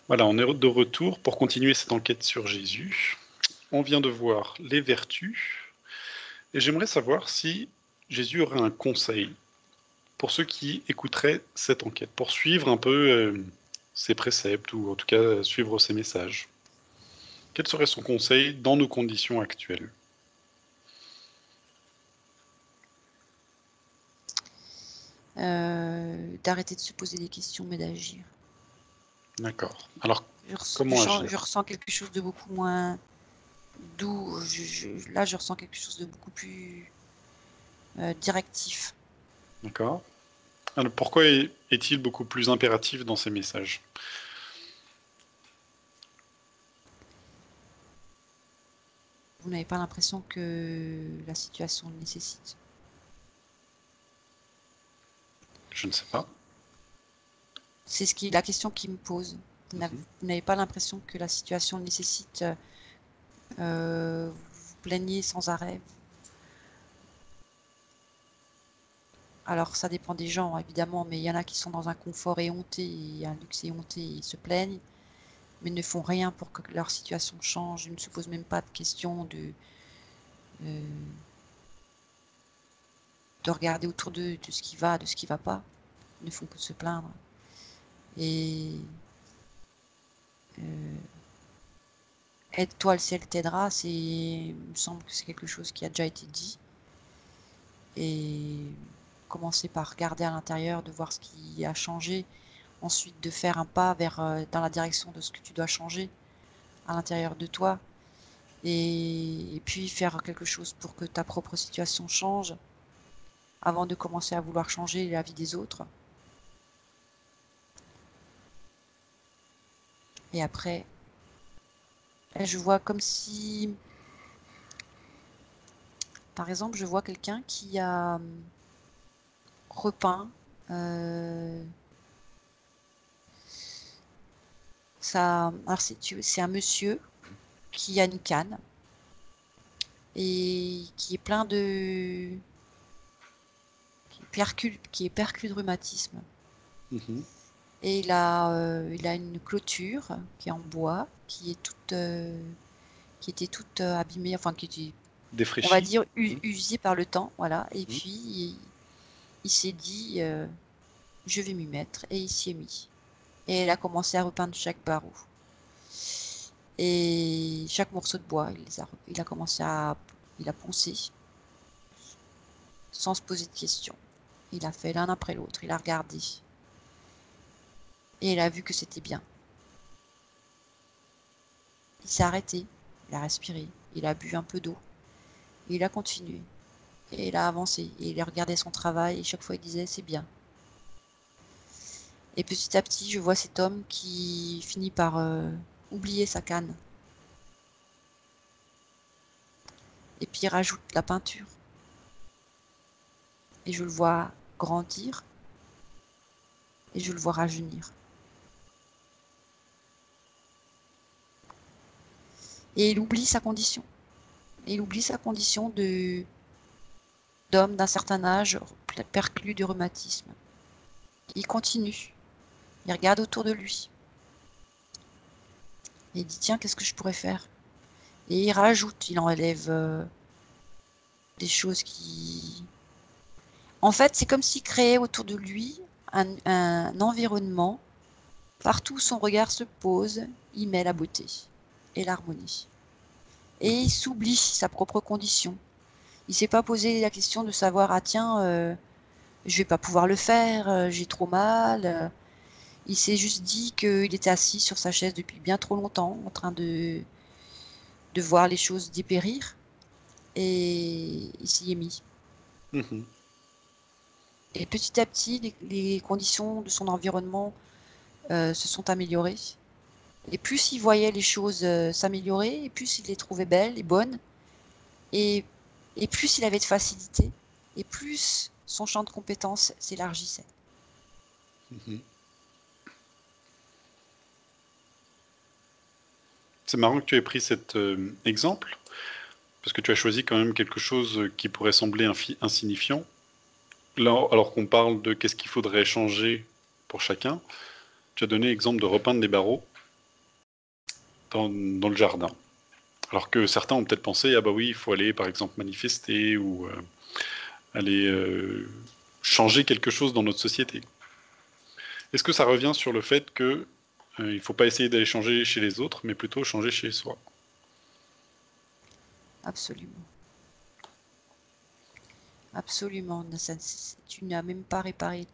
Voilà, on est de retour pour continuer cette enquête sur Jésus. On vient de voir les vertus, et j'aimerais savoir si Jésus aurait un conseil pour ceux qui écouteraient cette enquête, pour suivre un peu ses préceptes, ou en tout cas suivre ses messages. Quel serait son conseil dans nos conditions actuelles? D'arrêter de se poser des questions, mais d'agir. D'accord. Alors, Je comment agir? ressens quelque chose de beaucoup moins doux. Là, je ressens quelque chose de beaucoup plus directif. D'accord. Alors, pourquoi est-il beaucoup plus impératif dans ses messages? Vous n'avez pas l'impression que la situation le nécessite? Je ne sais pas. C'est la question qui me pose. Vous Mhm. n'avez pas l'impression que la situation le nécessite? Vous vous plaignez sans arrêt. Alors ça dépend des gens évidemment, mais il y en a qui sont dans un confort éhonté et un luxe éhonté et ils se plaignent, mais ne font rien pour que leur situation change. Ils ne se posent même pas de questions de regarder autour d'eux de ce qui va, de ce qui va pas. Ils ne font que se plaindre. Et aide-toi, le ciel t'aidera, il me semble que c'est quelque chose qui a déjà été dit. Et commencer par regarder à l'intérieur, de voir ce qui a changé, ensuite de faire un pas dans la direction de ce que tu dois changer à l'intérieur de toi, et puis faire quelque chose pour que ta propre situation change avant de commencer à vouloir changer la vie des autres. Et après, je vois comme si, par exemple, je vois quelqu'un qui a repeint alors c'est un monsieur qui a une canne et qui est plein qui est perclus de rhumatisme. Mhm. Et il a une clôture qui est en bois, qui était toute abîmée, enfin qui était, on va Défraîchi. dire, Mhm. usée par le temps, voilà. Et Mhm. puis il s'est dit, je vais m'y mettre, et il s'y est mis. Et il a commencé à repeindre chaque barreau et chaque morceau de bois. Il a poncé sans se poser de questions. Il a fait l'un après l'autre. Il a regardé et il a vu que c'était bien. Il s'est arrêté, il a respiré, il a bu un peu d'eau, et il a continué, et il a avancé, et il a regardé son travail, et chaque fois il disait c'est bien. Et petit à petit, je vois cet homme qui finit par oublier sa canne, et puis il rajoute la peinture, et je le vois grandir, et je le vois rajeunir. Et il oublie sa condition. Et il oublie sa condition d'homme d'un certain âge, perclus de rhumatisme. Il continue, il regarde autour de lui, et il dit tiens, qu'est-ce que je pourrais faire? Et il rajoute, il enlève des choses qui... En fait, c'est comme s'il créait autour de lui un environnement. Partout où son regard se pose, il met la beauté et l'harmonie. Et il s'oublie sa propre condition. Il ne s'est pas posé la question de savoir, ah tiens, je vais pas pouvoir le faire, j'ai trop mal. Il s'est juste dit qu'il était assis sur sa chaise depuis bien trop longtemps, en train de voir les choses dépérir, et il s'y est mis. Mhm. Et petit à petit, les conditions de son environnement se sont améliorées. Et plus il voyait les choses s'améliorer, et plus il les trouvait belles et bonnes, et, et plus il avait de facilité, et plus son champ de compétences s'élargissait. Mhm. C'est marrant que tu aies pris cet exemple, parce que tu as choisi quand même quelque chose qui pourrait sembler insignifiant. Là, alors qu'on parle de qu'est-ce qu'il faudrait changer pour chacun, tu as donné l'exemple de repeindre les barreaux. dans le jardin. Alors que certains ont peut-être pensé, ah bah oui, il faut aller par exemple manifester ou aller changer quelque chose dans notre société. Est-ce que ça revient sur le fait que il ne faut pas essayer d'aller changer chez les autres, mais plutôt changer chez soi? Absolument. Absolument. Tu n'as même pas réparé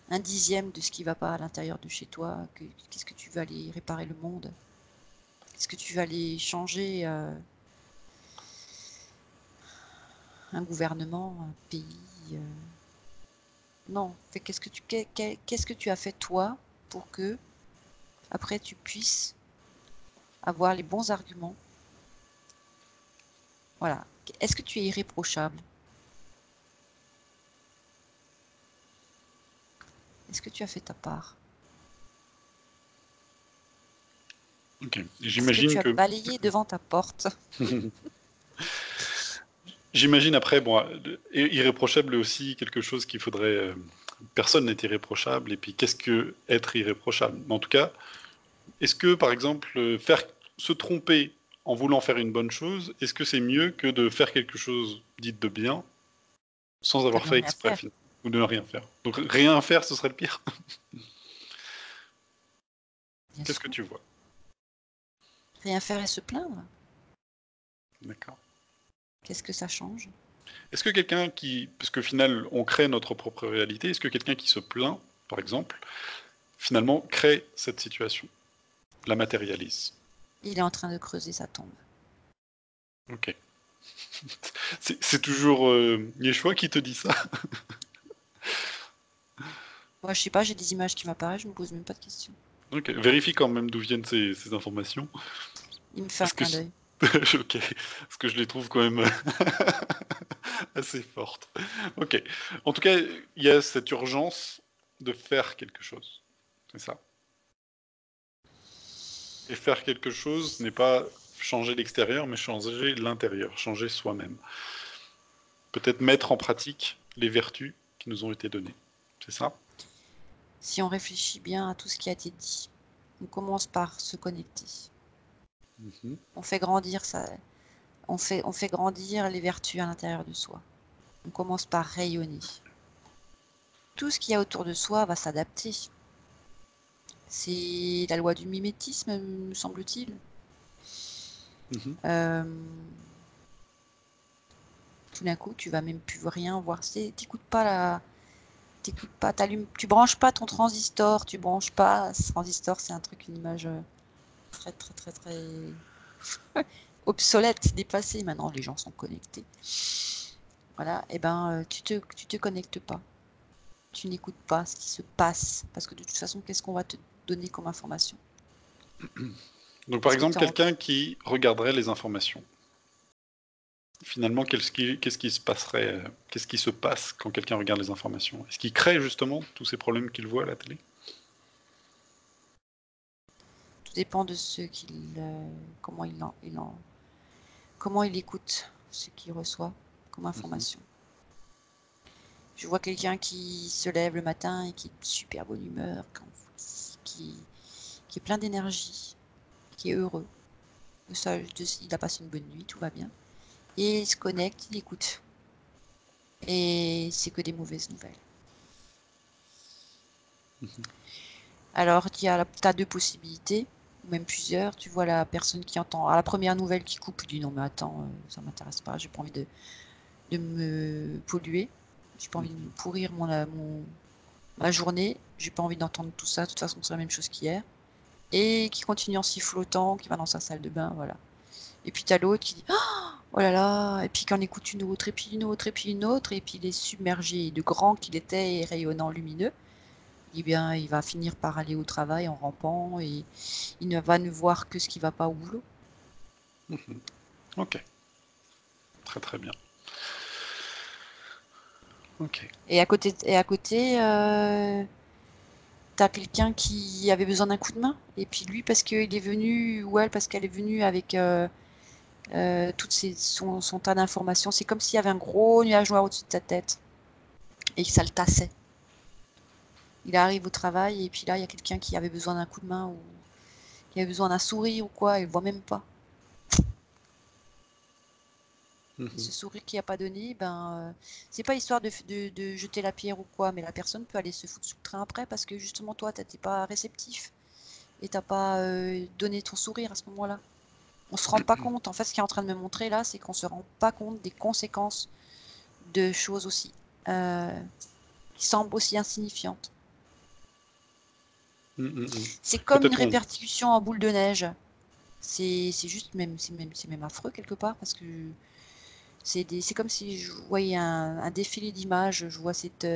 un dixième de ce qui ne va pas à l'intérieur de chez toi. Qu'est-ce que tu vas aller réparer le monde? Qu'est-ce que tu vas aller changer un gouvernement, un pays? Non. Qu'est-ce que tu as fait toi pour que après tu puisses avoir les bons arguments? Voilà. Est-ce que tu es irréprochable? Est-ce que tu as fait ta part? Ok. Est-ce que tu as balayé devant ta porte? J'imagine après, bon, irréprochable est aussi quelque chose qu'il faudrait. Personne n'est irréprochable, et puis qu'est-ce que être irréprochable? Mais en tout cas, est-ce que par exemple, se tromper en voulant faire une bonne chose, est-ce que c'est mieux que de faire quelque chose dit de bien sans avoir fait exprès, ou de ne rien faire? Donc rien faire, ce serait le pire. Qu'est-ce que tu vois? Rien faire et se plaindre. D'accord. Qu'est-ce que ça change? Est-ce que quelqu'un parce qu'au final, on crée notre propre réalité, est-ce que quelqu'un qui se plaint, par exemple, finalement crée cette situation, la matérialise? Il est en train de creuser sa tombe. Ok. C'est toujours Yeshua qui te dit ça? Moi, je sais pas, j'ai des images qui m'apparaissent, je me pose même pas de questions. Ok, vérifie quand même d'où viennent ces informations. Il me fait un clin d'œil. Ok, parce que je les trouve quand même assez fortes. Ok. En tout cas, il y a cette urgence de faire quelque chose. C'est ça. Et faire quelque chose n'est pas changer l'extérieur, mais changer l'intérieur, changer soi-même. Peut-être mettre en pratique les vertus qui nous ont été données. C'est ça? Si on réfléchit bien à tout ce qui a été dit, on commence par se connecter. On fait grandir ça. On fait grandir les vertus à l'intérieur de soi. On commence par rayonner. Tout ce qu'il y a autour de soi va s'adapter. C'est la loi du mimétisme, me semble-t-il. Tout d'un coup, tu vas même plus rien voir. T'écoutes pas tu branches pas ton transistor, tu branches pas. Ce transistor, c'est un truc, une image très très très très obsolète, dépassée. Maintenant, les gens sont connectés. Voilà, et ben tu te connectes pas. Tu n'écoutes pas ce qui se passe. Parce que de toute façon, qu'est-ce qu'on va te donner comme information? Donc par exemple, quelqu'un qui regarderait les informations. Finalement, qu'est-ce qui se passerait? Qu'est-ce qui se passe quand quelqu'un regarde les informations? Est-ce qu'il crée justement tous ces problèmes qu'il voit à la télé? Tout dépend de comment il écoute ce qu'il reçoit comme information. Je vois quelqu'un qui se lève le matin et qui est de super bonne humeur, qui est plein d'énergie, qui est heureux. Il a passé une bonne nuit, tout va bien. Et il se connecte, il écoute. Et c'est que des mauvaises nouvelles. Alors, tu as deux possibilités, ou même plusieurs. Tu vois la personne qui entend à la première nouvelle qui coupe, il dit non mais attends, ça m'intéresse pas, j'ai pas envie de me polluer, j'ai pas envie de me pourrir ma journée, j'ai pas envie d'entendre tout ça, de toute façon c'est la même chose qu'hier. Et qui continue en sifflotant, qui va dans sa salle de bain, voilà. Et puis t'as l'autre qui dit oh là là, et puis qui en écoute une autre, et puis une autre, et puis une autre, et puis il est submergé de grand qu'il était et rayonnant, lumineux. Eh bien, il va finir par aller au travail en rampant et il ne va ne voir que ce qui ne va pas au boulot. Ok. Très très bien. Ok. Et à côté, t'as quelqu'un qui avait besoin d'un coup de main. Et puis lui, parce qu'il est venu, ou elle, parce qu'elle est venue avec son tas d'informations. C'est comme s'il y avait un gros nuage noir au-dessus de sa tête et que ça le tassait. Il arrive au travail et puis là, il y a quelqu'un qui avait besoin d'un coup de main qui avait besoin d'un sourire ou quoi, il le voit même pas. Et ce sourire qu'il a pas donné, c'est pas histoire de jeter la pierre ou quoi, mais la personne peut aller se foutre sous le train après parce que justement toi, t'étais pas réceptif et t'as pas donné ton sourire à ce moment-là. On se rend pas compte. En fait, ce qui est en train de me montrer là, c'est qu'on se rend pas compte des conséquences de choses aussi qui semblent aussi insignifiantes. C'est comme une Peut-être on... répercussion en boule de neige. C'est juste c'est même affreux quelque part parce que c'est comme si je voyais un défilé d'images. Je vois cette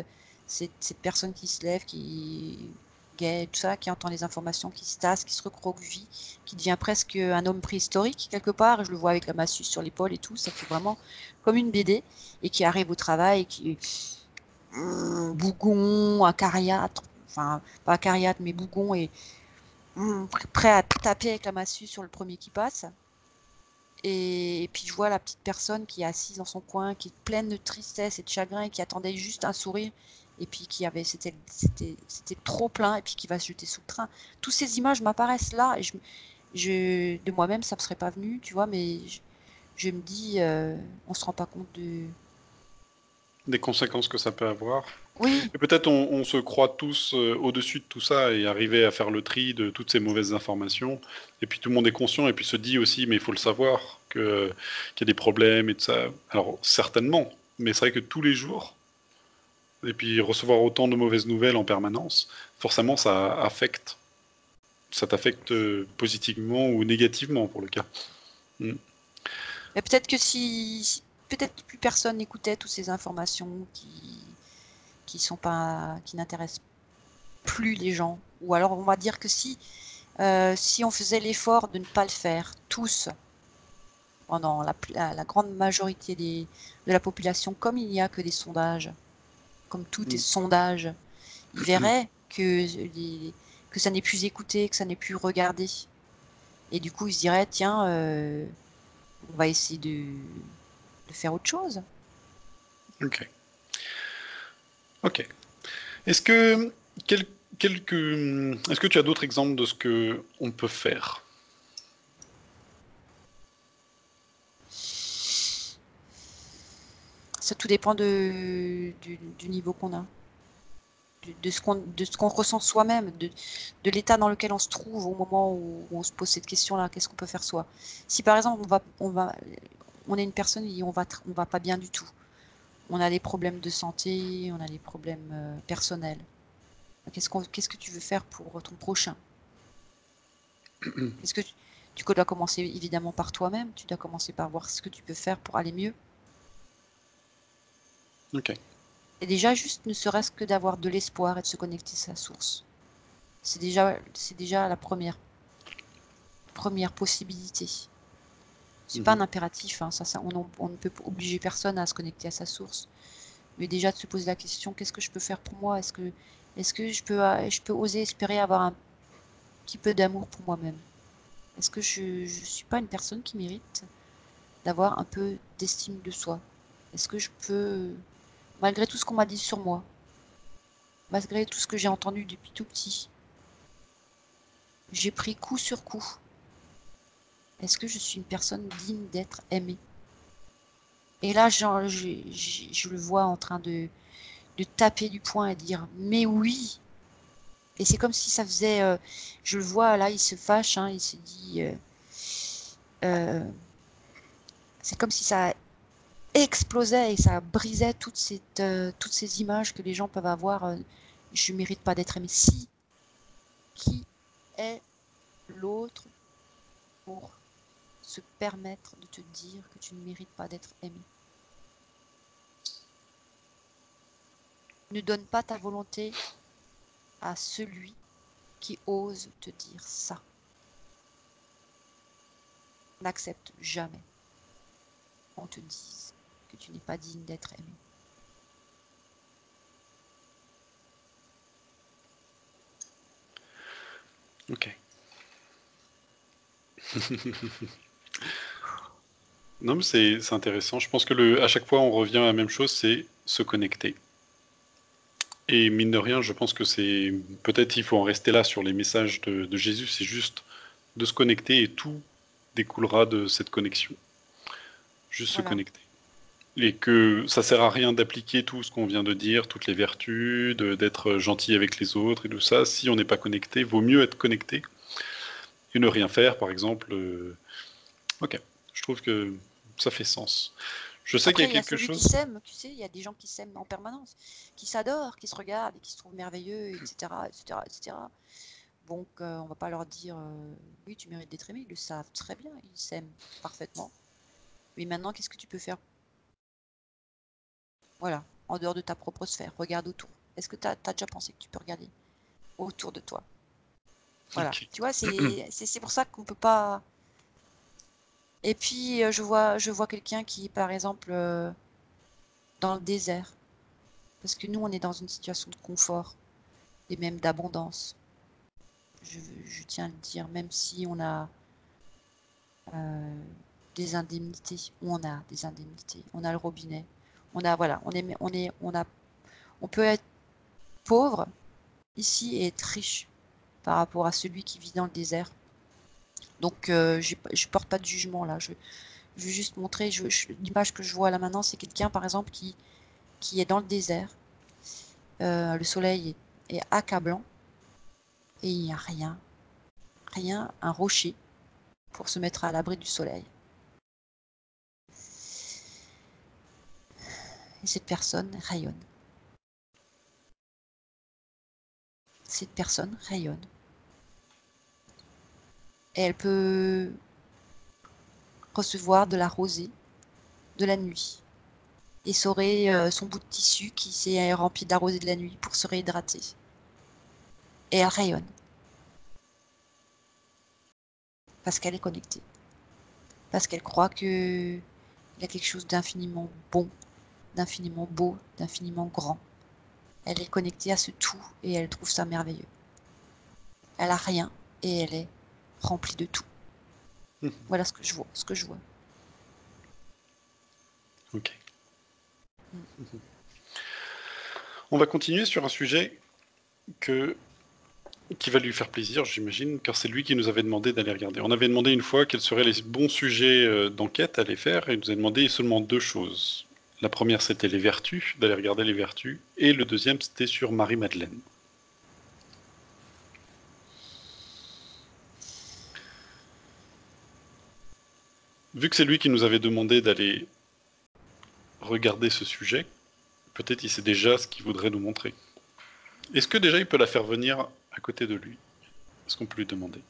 personne qui se lève, qui gay, tout ça, qui entend les informations, qui se tasse, qui se recroqueville, qui devient presque un homme préhistorique quelque part. Et je le vois avec la massue sur l'épaule et tout. Ça fait vraiment comme une BD. Et qui arrive au travail et qui bougon, acariâtre, enfin pas acariâtre mais bougon et prêt à taper avec la massue sur le premier qui passe. Et puis je vois la petite personne qui est assise dans son coin, qui est pleine de tristesse et de chagrin et qui attendait juste un sourire et puis qui avait c'était trop plein et puis qui va se jeter sous le train. Toutes ces images m'apparaissent là et de moi-même ça me serait pas venu, tu vois, mais je me dis on se rend pas compte de des conséquences que ça peut avoir. oui, Et peut-être on se croit tous au-dessus de tout ça et arriver à faire le tri de toutes ces mauvaises informations. Et puis tout le monde est conscient et puis se dit aussi, mais il faut le savoir, qu'il y a des problèmes et tout ça. Alors certainement, mais c'est vrai que tous les jours, et puis recevoir autant de mauvaises nouvelles en permanence, forcément ça t'affecte positivement ou négativement pour le cas. Mm. mais peut-être que peut-être que plus personne n'écoutait toutes ces informations qui sont pas qui n'intéressent plus les gens. Ou alors on va dire que si on faisait l'effort de ne pas le faire tous pendant la grande majorité de la population, comme il n'y a que des sondages, comme tout est sondage, ils verraient que ça n'est plus écouté, que ça n'est plus regardé. Et du coup, ils se diraient, tiens, on va essayer de faire autre chose. Ok. Ok. Est-ce que quel- est-ce que tu as d'autres exemples de ce que on peut faire? Ça tout dépend du niveau qu'on a, de ce qu'on ressent soi-même, de l'état dans lequel on se trouve au moment où on se pose cette question-là. Qu'est-ce qu'on peut faire soi? Si par exemple on est une personne et on va pas bien du tout. On a des problèmes de santé, on a des problèmes personnels. Qu'est-ce que tu veux faire pour ton prochain? Est-ce que tu dois commencer évidemment par toi-même? Tu dois commencer par voir ce que tu peux faire pour aller mieux. Ok. Et déjà, juste ne serait-ce que d'avoir de l'espoir et de se connecter à sa source. C'est déjà la première possibilité. C'est pas un Mhm. impératif, hein, on ne peut obliger personne à se connecter à sa source. Mais déjà de se poser la question, qu'est-ce que je peux faire pour moi? Est-ce que je peux oser espérer avoir un petit peu d'amour pour moi-même? Est-ce que je suis pas une personne qui mérite d'avoir un peu d'estime de soi? Est-ce que je peux, malgré tout ce qu'on m'a dit sur moi, malgré tout ce que j'ai entendu depuis tout petit, j'ai pris coup sur coup. Est-ce que je suis une personne digne d'être aimée? Et là, je le vois en train de taper du poing et dire, mais oui! Et c'est comme si ça faisait, je le vois là, il se fâche, hein, il se dit, euh, c'est comme si ça explosait et ça brisait toutes ces images que les gens peuvent avoir. Je mérite pas d'être aimé. Si, qui est l'autre pour se permettre de te dire que tu ne mérites pas d'être aimé? Ne donne pas ta volonté à celui qui ose te dire ça. N'accepte jamais qu'on te dise que tu n'es pas digne d'être aimé. Ok. Non, mais c'est intéressant. Je pense que à chaque fois, on revient à la même chose, c'est se connecter. Et mine de rien, je pense que c'est peut-être il faut en rester là sur les messages de Jésus. C'est juste de se connecter et tout découlera de cette connexion. Juste se Voilà. connecter. Et que ça sert à rien d'appliquer tout ce qu'on vient de dire, toutes les vertus, d'être gentil avec les autres et tout ça. Si on n'est pas connecté, vaut mieux être connecté et ne rien faire, par exemple. Ok, je trouve que ça fait sens. Je sais qu'il y Après, a il y a quelque celui qui chose. s'aime, tu sais, il y a des gens qui s'aiment en permanence, qui s'adorent, qui se regardent et qui se trouvent merveilleux, etc., etc., etc. Donc, on va pas leur dire, oui, tu mérites d'être aimé, ils le savent très bien, ils s'aiment parfaitement. Mais maintenant, qu'est-ce que tu peux faire? Voilà, en dehors de ta propre sphère, regarde autour. Est-ce que tu as déjà pensé que tu peux regarder autour de toi? Voilà, Ok. tu vois, c'est pour ça qu'on peut pas. Et puis, je vois quelqu'un qui, par exemple, dans le désert, parce que nous, on est dans une situation de confort et même d'abondance. Je tiens à le dire, même si on a euh, des indemnités, on a des indemnités, on a le robinet, voilà, on peut être pauvre ici et être riche par rapport à celui qui vit dans le désert. Donc, je porte pas de jugement là. Je veux juste montrer, l'image que je vois là maintenant, c'est quelqu'un, par exemple, qui est dans le désert. Le soleil est accablant et il n'y a rien, un rocher pour se mettre à l'abri du soleil. Et cette personne rayonne. Cette personne rayonne. Et elle peut recevoir de la rosée de la nuit. Et saurer son bout de tissu qui s'est rempli de la rosée de la nuit pour se réhydrater. Et elle rayonne. Parce qu'elle est connectée. Parce qu'elle croit qu'il y a quelque chose d'infiniment bon, d'infiniment beau, d'infiniment grand. Elle est connectée à ce tout et elle trouve ça merveilleux. Elle a rien et elle est remplie de tout. Voilà ce que je vois. Ok. Mm. On va continuer sur un sujet qui va lui faire plaisir, j'imagine, car c'est lui qui nous avait demandé d'aller regarder. On avait demandé une fois quels seraient les bons sujets d'enquête à aller faire, et il nous a demandé seulement deux choses. La première, c'était les vertus, d'aller regarder les vertus, et le deuxième, c'était sur Marie-Madeleine. Vu que c'est lui qui nous avait demandé d'aller regarder ce sujet, peut-être il sait déjà ce qu'il voudrait nous montrer. Est-ce que déjà il peut la faire venir à côté de lui? Est-ce qu'on peut lui demander?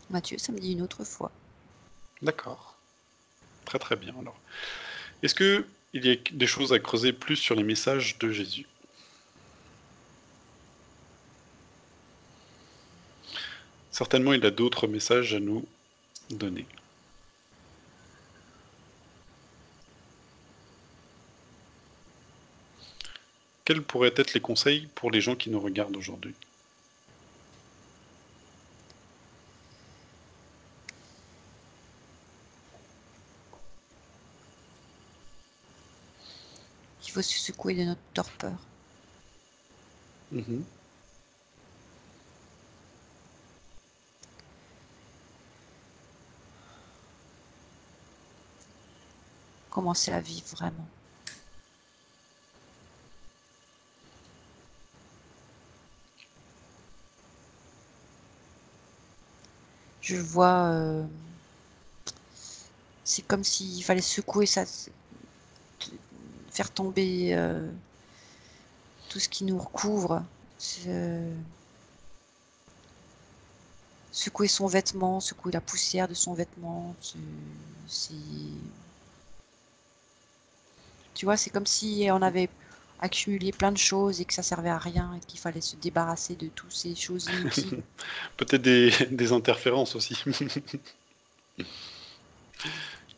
Mathieu, ça me dit une autre fois. D'accord. Très très bien alors. Est-ce que il y a des choses à creuser plus sur les messages de Jésus? Certainement, il a d'autres messages à nous donner. Quels pourraient être les conseils pour les gens qui nous regardent aujourd'hui? Il faut se secouer de notre torpeur. Mhm. Commencer à vivre vraiment. Je vois, c'est comme s'il fallait secouer ça, faire tomber tout ce qui nous recouvre. Secouer son vêtement, secouer la poussière de son vêtement. Tu vois, c'est comme si on avait accumulé plein de choses et que ça servait à rien et qu'il fallait se débarrasser de toutes ces choses inutiles. Peut-être des interférences aussi.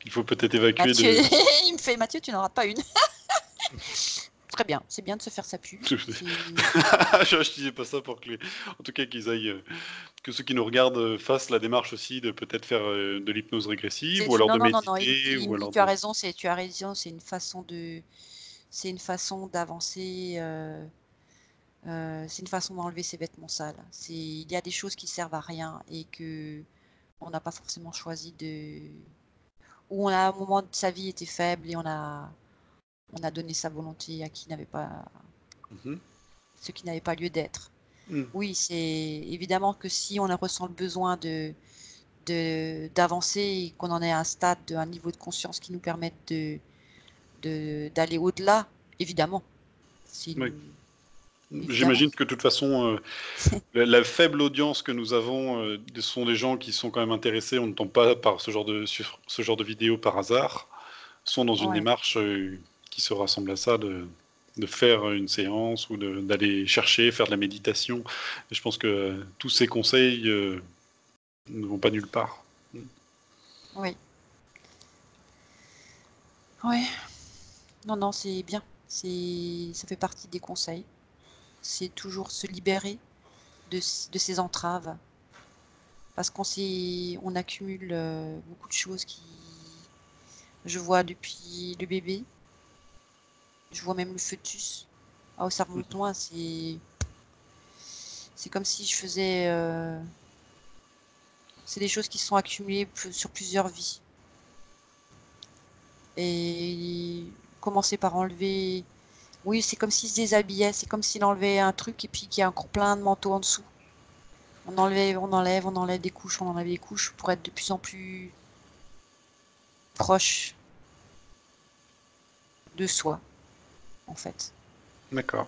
Il faut peut-être évacuer Mathieu, de... il me fait, Mathieu, tu n'en rates pas une. Très bien, c'est bien de se faire sa pub. Je disais pas ça pour que en tout cas qu'ils aillent, que ceux qui nous regardent fassent la démarche aussi de peut-être faire de l'hypnose régressive ou alors Non, de non, non, non, méditer ou alors tu as de... raison, c'est une façon c'est une façon d'avancer, c'est une façon d'enlever ses vêtements sales. Il y a des choses qui servent à rien et que on n'a pas forcément choisi de, ou on a, à un moment de sa vie était faible et on a donné sa volonté à qui n'avait pas, Mhm. ce qui n'avait pas lieu d'être. Mm. Oui, c'est évidemment que si on ressent le besoin d'avancer et qu'on en est à un stade, un niveau de conscience qui nous permette d'aller au-delà, évidemment. C'est Oui. évidemment. J'imagine que de toute façon, la faible audience que nous avons sont des gens qui sont quand même intéressés. On ne tombe pas par sur ce genre de vidéo par hasard. Sont dans une Ouais, démarche qui se rassemble à ça, de faire une séance ou d'aller chercher, faire de la méditation. Et je pense que tous ces conseils ne vont pas nulle part. oui, oui. Non, non, c'est bien. Ça fait partie des conseils. C'est toujours se libérer de ces entraves. Parce on accumule beaucoup de choses je vois depuis le bébé, je vois même le fœtus. Ah, oh, ça remonte loin, c'est comme si je faisais, c'est des choses qui sont accumulées sur plusieurs vies. Et commencer par enlever, oui, c'est comme s'il se déshabillait, c'est comme s'il enlevait un truc et puis qu'il y a encore plein de manteaux en dessous. On enlève des couches, on enlève des couches pour être de plus en plus proche de soi, en fait. D'accord.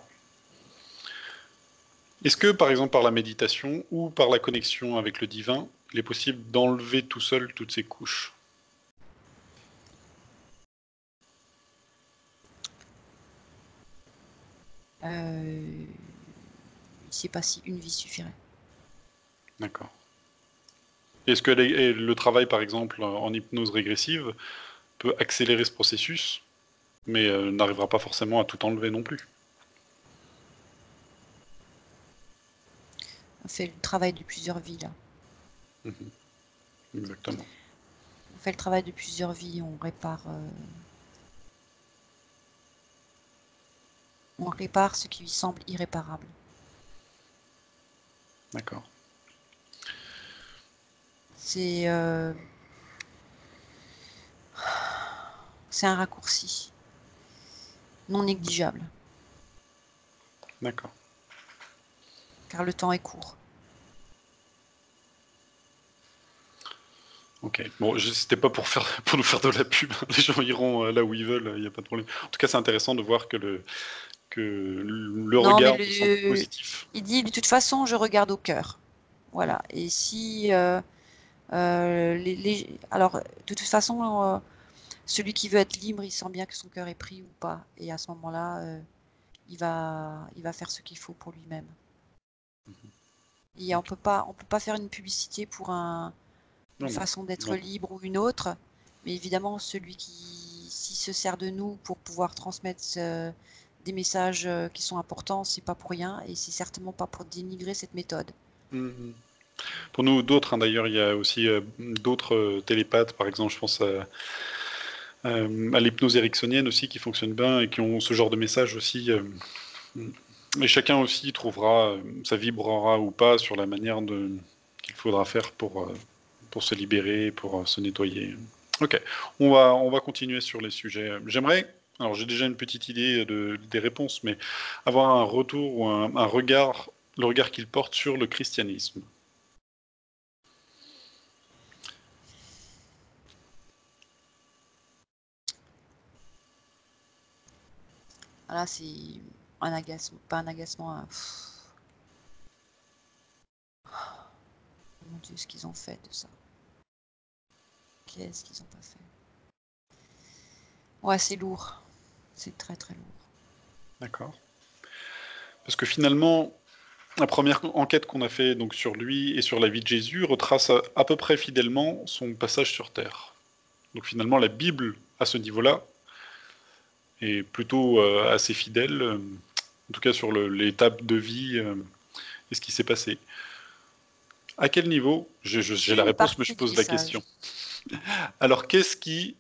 Est-ce que, par exemple, par la méditation ou par la connexion avec le divin, il est possible d'enlever tout seul toutes ces couches? Je ne sais pas si une vie suffirait. D'accord. Est-ce que le travail, par exemple, en hypnose régressive, peut accélérer ce processus, mais n'arrivera pas forcément à tout enlever non plus? On fait le travail de plusieurs vies, là. Mhm. Exactement. On fait le travail de plusieurs vies, on répare ce qui lui semble irréparable. D'accord. C'est c'est un raccourci non négligeable, D'accord. car le temps est court. Ok. Bon, c'était pas pour pour nous faire de la pub. Les gens iront là où ils veulent, il n'y a pas de problème. En tout cas, c'est intéressant de voir que le Non, mais regard me semble positif. il dit de toute façon, je regarde au cœur. Voilà. Et si, alors, de toute façon, celui qui veut être libre, il sent bien que son cœur est pris ou pas. Et à ce moment-là, il va faire ce qu'il faut pour lui-même. Et Ok. on peut pas faire une publicité pour une Non, non. façon d'être J'entends. libre ou une autre. Mais évidemment, s'il se sert de nous pour pouvoir transmettre des messages qui sont importants, c'est pas pour rien et c'est certainement pas pour dénigrer cette méthode. Mhm. Pour nous, d'autres, hein, d'ailleurs, il y a aussi d'autres télépathes, par exemple, je pense à l'hypnose ericksonienne aussi, qui fonctionne bien et qui ont ce genre de message aussi. Et chacun aussi trouvera, ça vibrera ou pas sur la manière qu'il faudra faire pour se libérer, pour se nettoyer. Ok, on va continuer sur les sujets. J'aimerais, alors j'ai déjà une petite idée des réponses, mais avoir un retour ou un regard, le regard qu'il porte sur le christianisme. Là, c'est un agacement, pas un agacement. Mon Dieu, ce qu'ils ont fait de ça. Qu'est-ce qu'ils ont pas fait? Ouais, c'est lourd. C'est très très lourd. D'accord. Parce que finalement, la première enquête qu'on a fait donc sur lui et sur la vie de Jésus retrace à peu près fidèlement son passage sur Terre. Donc finalement, la Bible, à ce niveau-là, est plutôt assez fidèle, en tout cas sur l'étape de vie et ce qui s'est passé. À quel niveau? J'ai la Une réponse, mais je partie du pose la question. message. Alors, qu'est-ce qui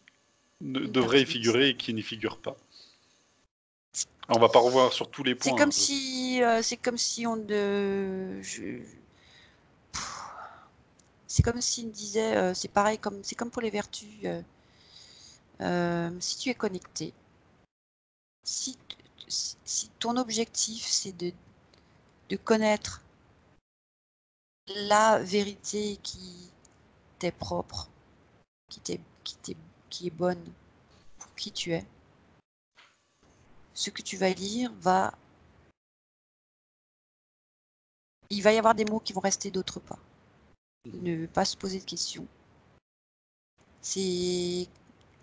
Une devrait y partie du figurer message. et qui n'y figure pas? On va pas revoir sur tous les C'est points. comme si, on c'est comme s'il me disait, c'est pareil, c'est comme pour les vertus. Si tu es connecté, si ton objectif c'est de connaître la vérité qui t'est propre, qui est bonne pour qui tu es, ce que tu vas lire il va y avoir des mots qui vont rester, d'autres pas. Ne pas se poser de questions. C'est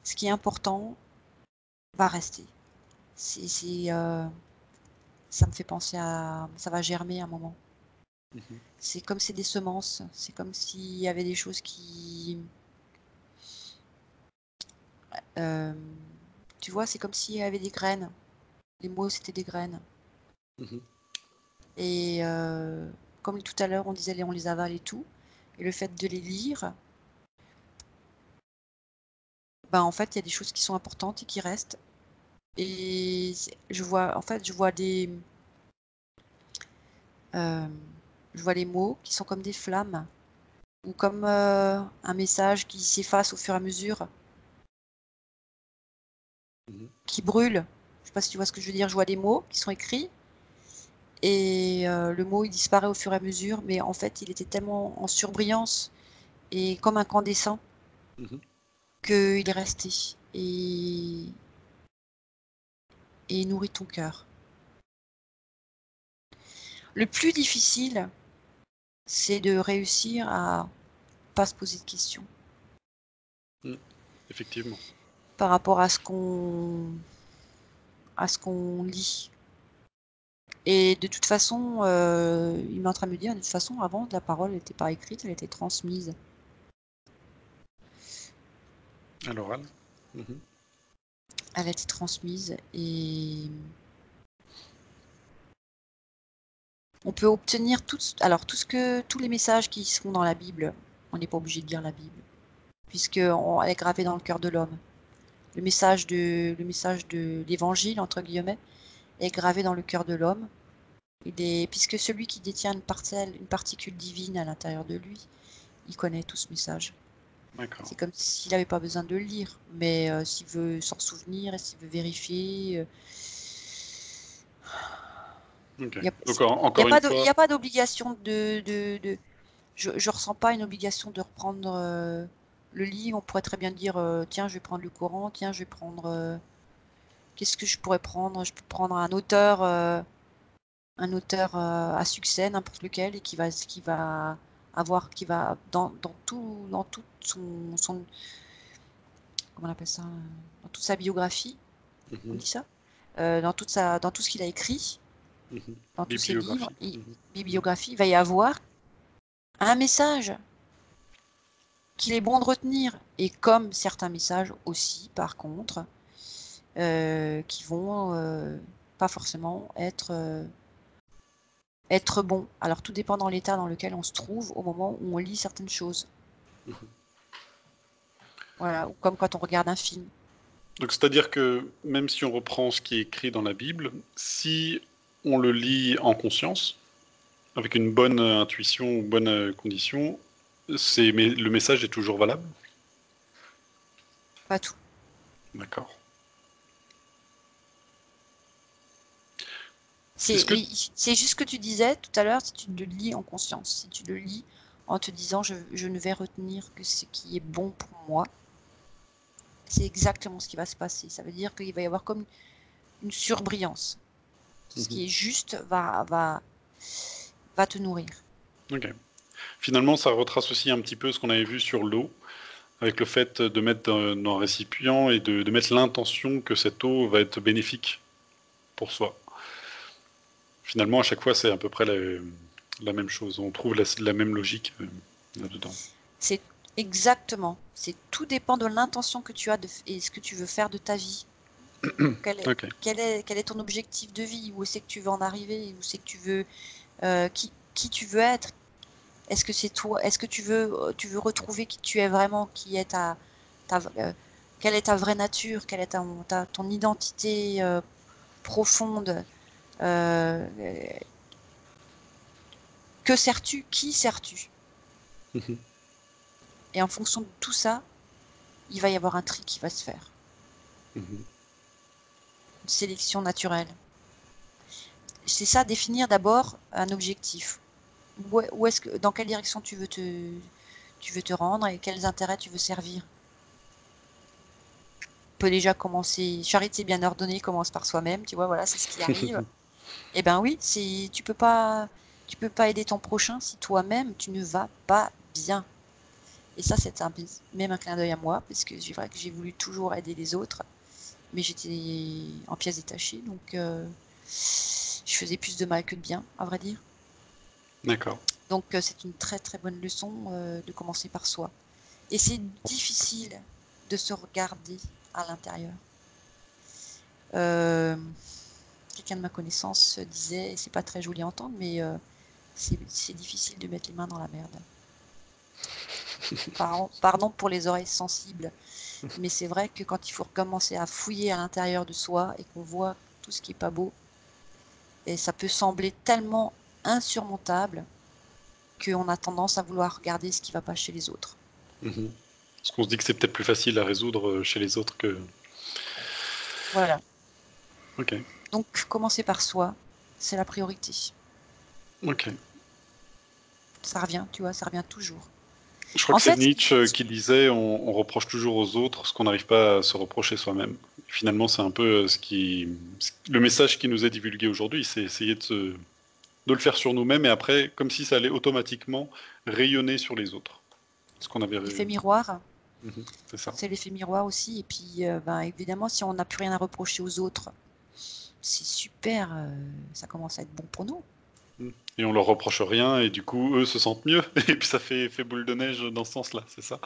ce qui est important va rester. Ça me fait penser à, ça va germer à un moment. C'est comme c'est des semences. C'est comme s'il y avait des choses qui, tu vois, c'est comme s'il y avait des graines. Les mots, c'était des graines. Et comme tout à l'heure, on disait on les avale et tout. Et le fait de les lire, ben en fait, il y a des choses qui sont importantes et qui restent. Et je vois je vois les mots qui sont comme des flammes ou comme un message qui s'efface au fur et à mesure, qui brûle. Je sais pas si tu vois ce que je veux dire. Je vois des mots qui sont écrits et le mot il disparaît au fur et à mesure, mais en fait il était tellement en surbrillance et comme incandescent qu'il est resté et il nourrit ton cœur. Le plus difficile, c'est de réussir à pas se poser de questions. Effectivement. Par rapport à ce qu'on lit. Et de toute façon, il est en train de me dire, de toute façon, avant, la parole n'était pas écrite, elle était transmise. À l'oral. Elle a été transmise et on peut obtenir tous les messages qui sont dans la Bible. On n'est pas obligé de lire la Bible, puisque elle est gravée dans le cœur de l'homme. Le message de l'évangile, entre guillemets, est gravé dans le cœur de l'homme. Puisque celui qui détient une particule divine à l'intérieur de lui, il connaît tout ce message. C'est comme s'il n'avait pas besoin de le lire, mais s'il veut s'en souvenir et s'il veut vérifier. Donc, Il encore une fois. n'y a pas d'obligation je ne ressens pas une obligation de reprendre le livre. On pourrait très bien dire tiens, je vais prendre le Coran, tiens, je vais prendre. Qu'est-ce que je pourrais prendre? Je peux prendre un auteur à succès, n'importe lequel, et qui va dans toute son comment on appelle ça, dans toute sa biographie, on dit ça, dans tout ce qu'il a écrit, dans tous ses livres, bibliographie, il va y avoir un message qu'il est bon de retenir, et comme certains messages aussi, par contre, qui vont pas forcément être bons. Alors tout dépend dans l'état dans lequel on se trouve au moment où on lit certaines choses. Voilà, ou comme quand on regarde un film. Donc c'est-à-dire que même si on reprend ce qui est écrit dans la Bible, si on le lit en conscience, avec une bonne intuition ou bonne condition, le message est toujours valable? Pas tout. D'accord. C'est juste ce que tu disais tout à l'heure, si tu le lis en conscience, si tu le lis en te disant je ne vais retenir que ce qui est bon pour moi, c'est exactement ce qui va se passer. Ça veut dire qu'il va y avoir comme une surbrillance. Ce qui est juste va te nourrir. Ok. Finalement, ça retrace aussi un petit peu ce qu'on avait vu sur l'eau, avec le fait de mettre dans un récipient et de mettre l'intention que cette eau va être bénéfique pour soi. Finalement, à chaque fois, c'est à peu près la même chose. On trouve la même logique là-dedans. C'est exactement. Tout dépend de l'intention que tu as et ce que tu veux faire de ta vie. Quel est ton objectif de vie? Où c'est que tu veux en arriver? Où c'est que tu veux qui tu veux être? Est-ce que c'est toi? Est-ce que tu veux retrouver qui tu es vraiment? Quelle est ta vraie nature? Quelle est ton identité profonde. Euh, que sers-tu? Qui sers-tu? Mhm. Et en fonction de tout ça, il va y avoir un tri qui va se faire. Mhm. Une sélection naturelle. C'est ça, définir d'abord un objectif. Où est-ce que, dans quelle direction tu veux te rendre et quels intérêts tu veux servir. On peut déjà commencer. Charité bien ordonnée commence par soi-même, tu vois, voilà, c'est ce qui arrive. Eh ben oui, tu peux pas aider ton prochain si toi-même tu ne vas pas bien. Et ça, c'est même un clin d'œil à moi, parce que c'est vrai que j'ai voulu toujours aider les autres, mais j'étais en pièces détachées, donc je faisais plus de mal que de bien, à vrai dire. D'accord. Donc c'est une très très bonne leçon de commencer par soi. Et c'est difficile de se regarder à l'intérieur. Quelqu'un de ma connaissance disait, et c'est pas très joli à entendre, mais c'est difficile de mettre les mains dans la merde. Pardon pour les oreilles sensibles, mais c'est vrai que quand il faut commencer à fouiller à l'intérieur de soi et qu'on voit tout ce qui est pas beau, et ça peut sembler tellement insurmontable qu'on a tendance à vouloir regarder ce qui va pas chez les autres. Mhm. Parce qu'on se dit que c'est peut-être plus facile à résoudre chez les autres que... Voilà. Ok. Donc commencer par soi, c'est la priorité. Ok. Ça revient, tu vois, ça revient toujours. Je crois En que c'est fait, Nietzsche qui disait on reproche toujours aux autres ce qu'on n'arrive pas à se reprocher soi-même. Finalement, c'est un peu le message qui nous est divulgué aujourd'hui, c'est essayer de le faire sur nous-mêmes et après, comme si ça allait automatiquement rayonner sur les autres. Ce qu'on avait. l'effet miroir, Mhm, c'est ça. c'est l'effet miroir aussi. Et puis, ben, évidemment, si on n'a plus rien à reprocher aux autres, c'est super, ça commence à être bon pour nous. Mhm. Et on leur reproche rien et du coup, eux se sentent mieux. Et puis ça fait boule de neige dans ce sens-là, c'est ça.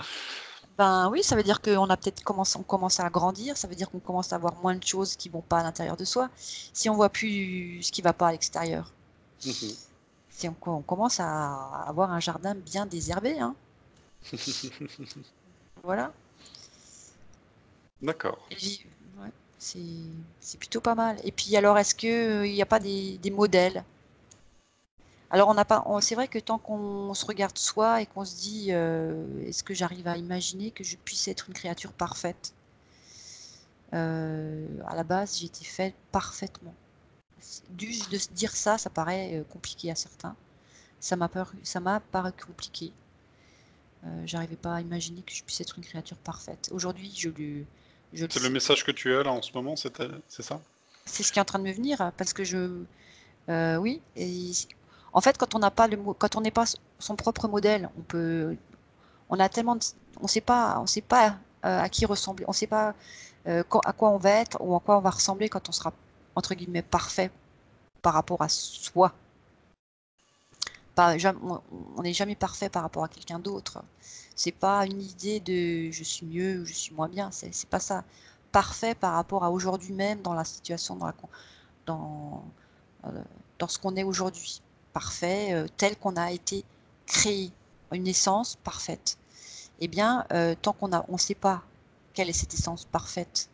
Ben oui, ça veut dire qu'on a peut-être on commence à grandir, ça veut dire qu'on commence à avoir moins de choses qui vont pas à l'intérieur de soi. Si on voit plus ce qui va pas à l'extérieur, Mhm. si on commence à avoir un jardin bien désherbé, hein. Voilà. D'accord. Et ouais, c'est c'est plutôt pas mal. Et puis alors, est-ce que il n'y a pas des modèles? Alors on n'a pas, c'est vrai que tant qu'on se regarde soi et qu'on se dit, est-ce que j'arrive à imaginer que je puisse être une créature parfaite? À la base, j'ai été faite parfaitement. Juste de se dire ça, ça paraît compliqué à certains. Ça m'a paru compliqué. J'arrivais pas à imaginer que je puisse être une créature parfaite. Aujourd'hui, je le C'est le sais. message que tu as là en ce moment, c'est ça? C'est ce qui est en train de me venir parce que oui. Et en fait, quand on n'a pas quand on n'est pas son propre modèle, on a tellement, on sait pas à qui ressembler, on sait pas à quoi on va être ou à quoi on va ressembler quand on sera entre guillemets parfait par rapport à soi. Pas, on n'est jamais parfait par rapport à quelqu'un d'autre. C'est pas une idée de je suis mieux ou je suis moins bien. C'est pas ça. Parfait par rapport à aujourd'hui même dans la situation dans, euh, dans ce qu'on est aujourd'hui. Parfait tel qu'on a été créé. Une essence parfaite. Eh bien, tant on sait pas quelle est cette essence parfaite,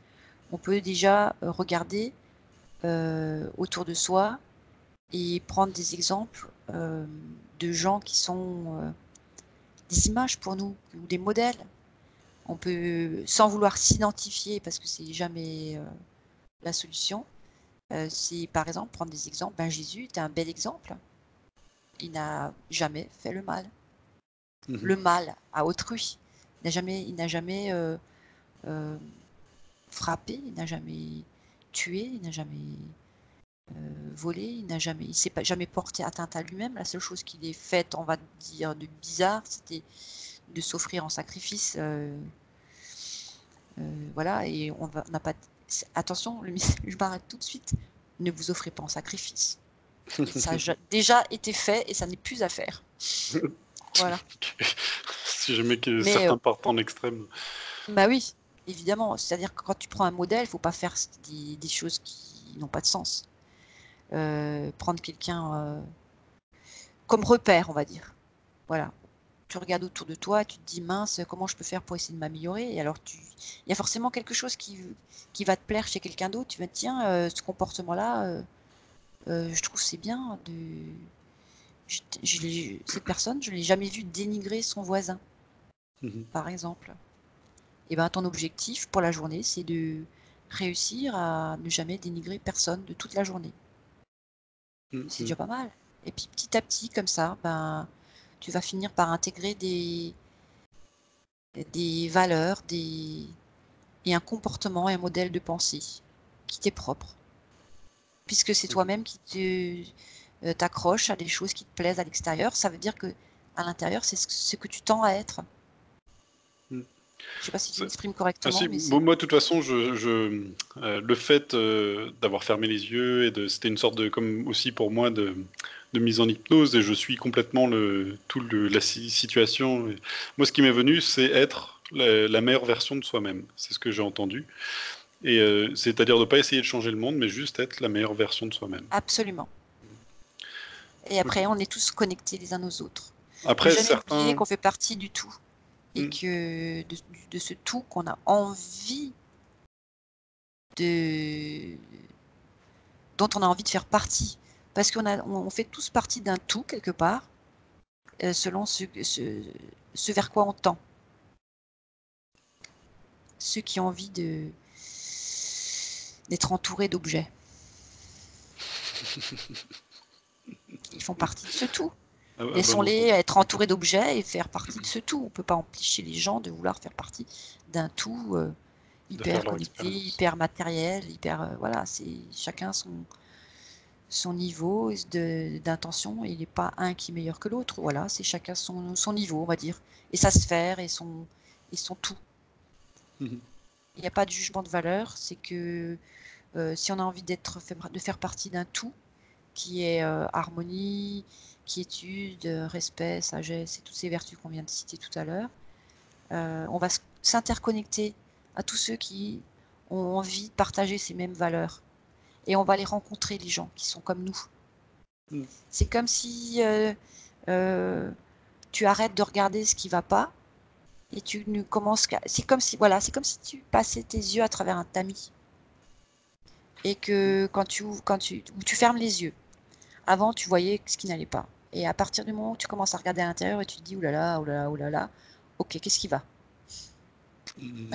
on peut déjà regarder autour de soi et prendre des exemples de gens qui sont des images pour nous ou des modèles. On peut, sans vouloir s'identifier, parce que c'est jamais la solution, c'est par exemple prendre des exemples. Ben, Jésus est un bel exemple. Il n'a jamais fait Mhm. le mal à autrui. Il n'a jamais euh, frappé, il n'a jamais tué, il n'a jamais volé, il s'est pas jamais porté atteinte à lui-même. La seule chose qu'il ait faite, on va dire, de bizarre, c'était de s'offrir en sacrifice. Voilà, et on n'a pas. Attention, je m'arrête tout de suite. Ne vous offrez pas en sacrifice. Ça a déjà été fait et ça n'est plus à faire. Voilà. Si jamais que Mais certains partent en extrême. bah oui, évidemment. C'est-à-dire que quand tu prends un modèle, il faut pas faire des choses qui n'ont pas de sens. Prendre quelqu'un comme repère, on va dire. Voilà. tu regardes autour de toi, tu te dis mince, comment je peux faire pour essayer de m'améliorer? Et alors il y a forcément quelque chose qui va te plaire chez quelqu'un d'autre. Tu vas te dire, tiens, ce comportement-là, je trouve c'est bien de. Cette personne, je l'ai jamais vue dénigrer son voisin, Mhm. par exemple. Et ben ton objectif pour la journée, c'est de réussir à ne jamais dénigrer personne de toute la journée. C'est Mhm. déjà pas mal. Et puis petit à petit, comme ça, ben tu vas finir par intégrer des valeurs, et un comportement et un modèle de pensée qui t'est propre. Puisque c'est Mhm. toi-même qui t'accroches à des choses qui te plaisent à l'extérieur, ça veut dire que à l'intérieur, c'est ce que tu tends à être. Mhm. Je sais pas si je C'est- m'exprime Ah correctement, si, mais c'est. moi, de toute façon, le fait d'avoir fermé les yeux c'était une sorte de, comme aussi pour moi, de mise en hypnose et je suis complètement la situation. Et moi, ce qui m'est venu, c'est être la meilleure version de soi-même. C'est ce que j'ai entendu. Et c'est-à-dire de pas essayer de changer le monde, mais juste être la meilleure version de soi-même. Absolument. Et Ok. après, on est tous connectés les uns aux autres. Ne Après, jamais oublier certains. qu'on fait partie du tout. Et Hmm. que de ce tout qu'on a envie de. Dont on a envie de faire partie. Parce on fait tous partie d'un tout, quelque part, selon ce vers quoi on tend. Ceux qui ont envie d'être entourés d'objets. Ils font partie de ce tout. Bon Laissons-les entendu. être entourés d'objets et faire partie de ce tout. On ne peut pas empêcher les gens de vouloir faire partie d'un tout De faire hyper leur connecté, expérience. hyper matériel, voilà, c'est chacun son niveau d'intention. Il n'est pas un qui est meilleur que l'autre. Voilà, c'est chacun son niveau, on va dire, et sa sphère et son tout. Mhm. Il n'y a pas de jugement de valeur. C'est que si on a envie de faire partie d'un tout qui est harmonie, quiétude, respect, sagesse et toutes ces vertus qu'on vient de citer tout à l'heure, on va s'interconnecter à tous ceux qui ont envie de partager ces mêmes valeurs. Et on va les rencontrer, les gens qui sont comme nous. Mhm. C'est comme si euh, tu arrêtes de regarder ce qui va pas et tu ne commences qu'à. C'est comme si tu passais tes yeux à travers un tamis et que ou tu fermes les yeux. Avant, tu voyais ce qui n'allait pas. Et à partir du moment où tu commences à regarder à l'intérieur et tu te dis oulala, oulala, oulala, ok, qu'est-ce qui va? Mhm.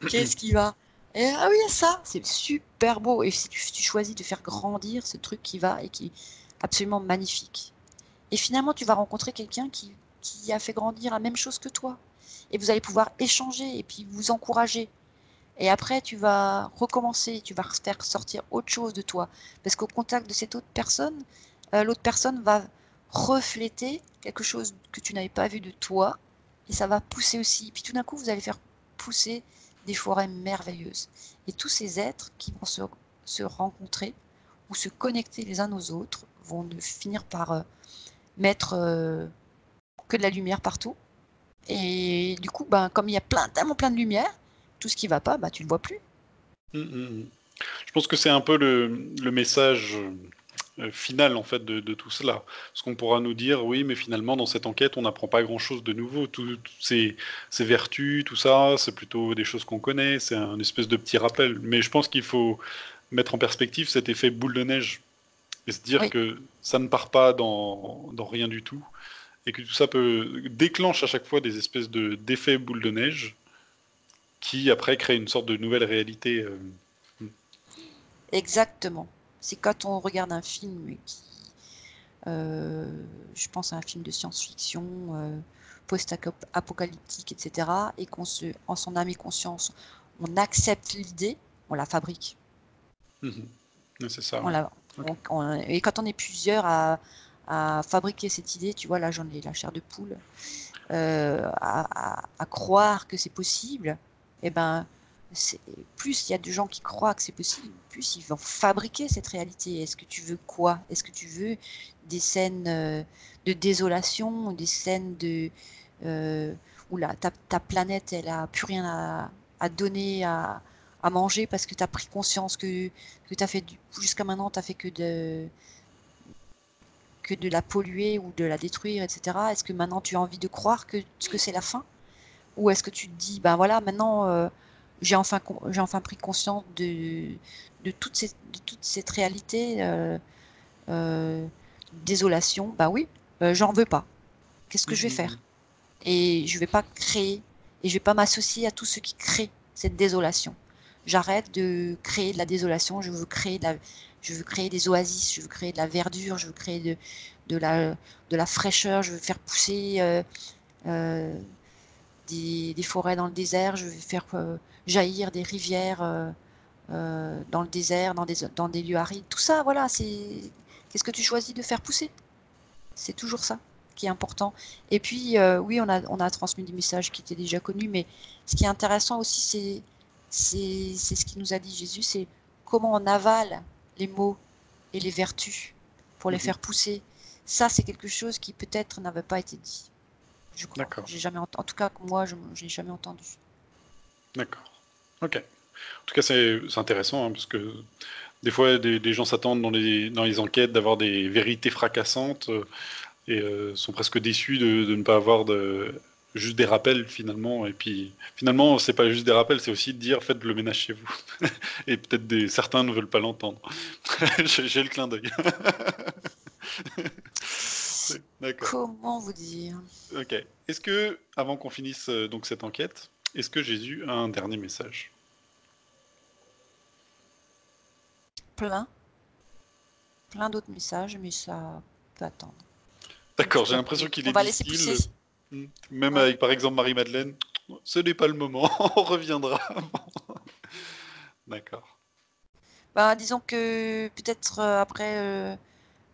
Qu'est-ce qui va? Et ah oui, ça, c'est super beau. Et si tu choisis de faire grandir ce truc qui va et qui est absolument magnifique. Et finalement, tu vas rencontrer quelqu'un qui a fait grandir la même chose que toi. Et vous allez pouvoir échanger et puis vous encourager. Et après, tu vas recommencer, tu vas faire sortir autre chose de toi. Parce qu'au contact de cette autre personne, l'autre personne va refléter quelque chose que tu n'avais pas vu de toi. Et ça va pousser aussi. Puis tout d'un coup, vous allez faire pousser des forêts merveilleuses. Et tous ces êtres qui vont se rencontrer ou se connecter les uns aux autres vont finir par mettre que de la lumière partout. Et du coup, ben, comme il y a tellement plein de lumière, tout ce qui va pas, bah, tu le vois plus. Mhm. Je pense que c'est un peu le message final en fait de tout cela. Parce qu'on pourra nous dire, oui, mais finalement dans cette enquête, on n'apprend pas grand-chose de nouveau. Toutes ces vertus, tout ça, c'est plutôt des choses qu'on connaît. C'est un espèce de petit rappel. Mais je pense qu'il faut mettre en perspective cet effet boule de neige et se dire Oui, que ça ne part pas dans rien du tout et que tout ça déclenche à chaque fois des espèces d'effets boule de neige qui après créent une sorte de nouvelle réalité. exactement. C'est quand on regarde un film euh, je pense à un film de science-fiction, post-apocalyptique, etc., et en son âme et conscience, on accepte l'idée, on la fabrique. Mhm. Ouais, c'est ça, On ouais. la, Ok. et quand on est plusieurs à fabriquer cette idée, tu vois, là j'en ai la chair de poule, à croire que c'est possible, et ben, plus il y a de gens qui croient que c'est possible, plus ils vont fabriquer cette réalité. Est-ce que tu veux quoi? Est-ce que tu veux des scènes de désolation, des scènes où ta planète, elle a plus rien à donner, à manger parce que tu as pris conscience que tu as fait jusqu'à maintenant, tu as fait que que de la polluer ou de la détruire, etc. Est-ce que maintenant tu as envie de croire que c'est la fin? Ou est-ce que tu te dis, ben voilà, maintenant j'ai enfin pris conscience de toute cette réalité, désolation, bah oui, j'en veux pas. Qu'est-ce que je vais faire? Et je vais pas créer, et je vais pas m'associer à tous ceux qui créent cette désolation. J'arrête de créer de la désolation, je veux créer des oasis, je veux créer de la verdure, je veux créer de la fraîcheur, je veux faire pousser des forêts dans le désert, je veux faire jaillir des rivières dans le désert, dans des lieux arides. Tout ça, voilà, qu'est-ce que tu choisis de faire pousser? C'est toujours ça qui est important. Et puis, oui, on a transmis des messages qui étaient déjà connus, mais ce qui est intéressant aussi, c'est ce qu'il nous a dit Jésus, c'est comment on avale les mots et les vertus pour les faire pousser. Ça, c'est quelque chose qui peut-être n'avait pas été dit, je crois. D'accord. J'ai jamais en tout cas, moi, je n'ai jamais entendu. D'accord. Ok. En tout cas, c'est intéressant, hein, parce que des fois, des gens s'attendent dans les enquêtes d'avoir des vérités fracassantes et sont presque déçus de ne pas avoir juste des rappels finalement. Et puis finalement, c'est pas juste des rappels, c'est aussi de dire faites le ménage chez vous. Et peut-être certains ne veulent pas l'entendre. J'ai le clin d'œil. D'accord. Comment vous dire? Ok. Est-ce que, avant qu'on finisse donc cette enquête, est-ce que Jésus a un dernier message? Plein d'autres messages, mais ça peut attendre. D'accord, j'ai l'impression qu'il On est va laisser pousser. difficile. Même Ouais. avec, par exemple, Marie-Madeleine, ce n'est pas le moment, on reviendra. D'accord. Bah, disons que peut-être après,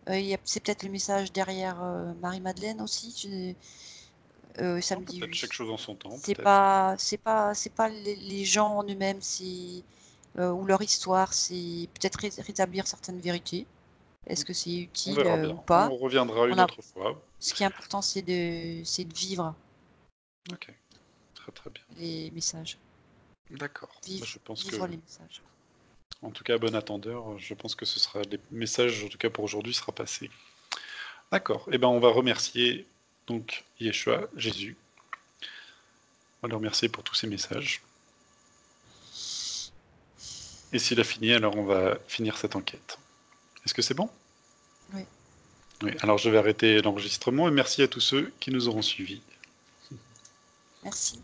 c'est peut-être le message derrière Marie-Madeleine aussi. Ça Non, me dit peut-être chaque oui. chose en son temps, C'est peut-être. pas, c'est pas les gens en eux-mêmes, ou leur histoire, c'est peut-être rétablir certaines vérités. Est-ce que c'est On utile verra bien. ou pas? On reviendra On une a, autre fois. Ce qui est important, c'est de vivre Ok, très très bien. les messages, D'accord. Bah, je pense que, vivre les messages. en tout cas, bon attendeur, je pense que ce sera les messages, en tout cas pour aujourd'hui, sera passé. D'accord. Eh ben, on va remercier donc Yeshua, Jésus. On va le remercier pour tous ces messages. Et s'il a fini, alors on va finir cette enquête. Est-ce que c'est bon? Oui. Oui. Alors je vais arrêter l'enregistrement et merci à tous ceux qui nous auront suivis. Merci.